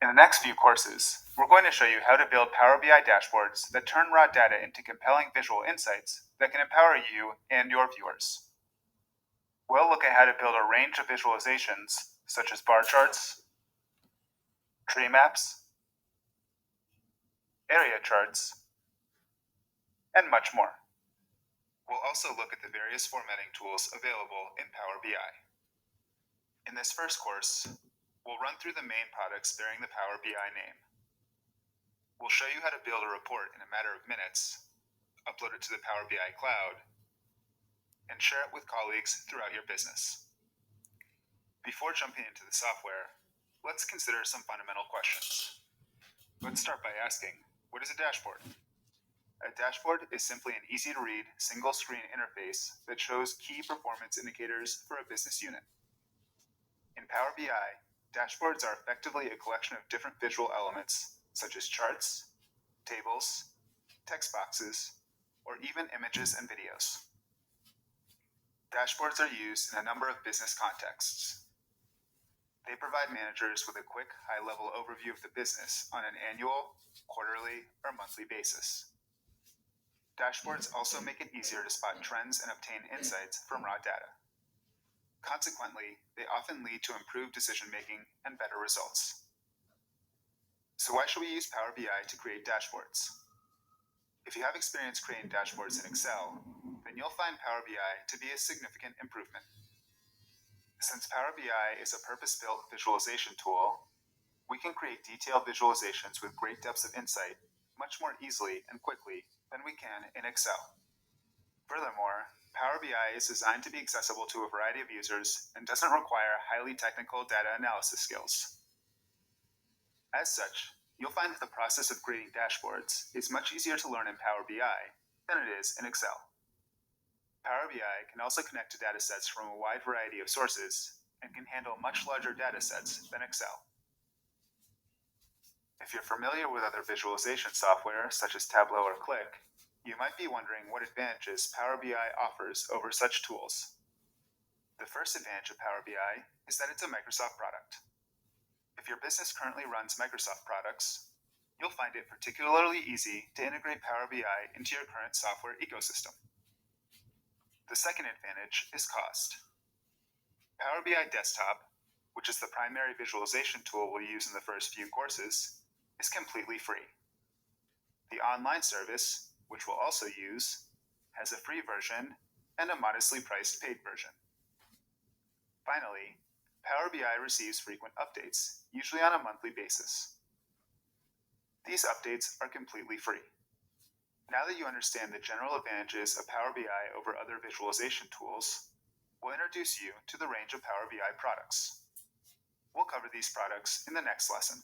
In the next few courses, we're going to show you how to build Power BI dashboards that turn raw data into compelling visual insights that can empower you and your viewers. We'll look at how to build a range of visualizations, such as bar charts, tree maps, area charts, and much more. We'll also look at the various formatting tools available in Power BI. In this first course, we'll run through the main products bearing the Power BI name. We'll show you how to build a report in a matter of minutes, upload it to the Power BI cloud, and share it with colleagues throughout your business. Before jumping into the software, let's consider some fundamental questions. Let's start by asking, what is a dashboard? A dashboard is simply an easy-to-read, single-screen interface that shows key performance indicators for a business unit. In Power BI, dashboards are effectively a collection of different visual elements, such as charts, tables, text boxes, or even images and videos. Dashboards are used in a number of business contexts. They provide managers with a quick, high-level overview of the business on an annual, quarterly, or monthly basis. Dashboards also make it easier to spot trends and obtain insights from raw data. Consequently, they often lead to improved decision-making and better results. So why should we use Power BI to create dashboards? If you have experience creating dashboards in Excel, then you'll find Power BI to be a significant improvement. Since Power BI is a purpose-built visualization tool, we can create detailed visualizations with great depths of insight much more easily and quickly than we can in Excel. Furthermore, Power BI is designed to be accessible to a variety of users and doesn't require highly technical data analysis skills. As such, you'll find that the process of creating dashboards is much easier to learn in Power BI than it is in Excel. Power BI can also connect to datasets from a wide variety of sources and can handle much larger datasets than Excel. If you're familiar with other visualization software, such as Tableau or Click, you might be wondering what advantages Power BI offers over such tools. The first advantage of Power BI is that it's a Microsoft product. If your business currently runs Microsoft products, you'll find it particularly easy to integrate Power BI into your current software ecosystem. The second advantage is cost. Power BI Desktop, which is the primary visualization tool we'll use in the first few courses, is completely free. The online service, which we'll also use, has a free version and a modestly priced paid version. Finally, Power BI receives frequent updates, usually on a monthly basis. These updates are completely free. Now that you understand the general advantages of Power BI over other visualization tools, we'll introduce you to the range of Power BI products. We'll cover these products in the next lesson.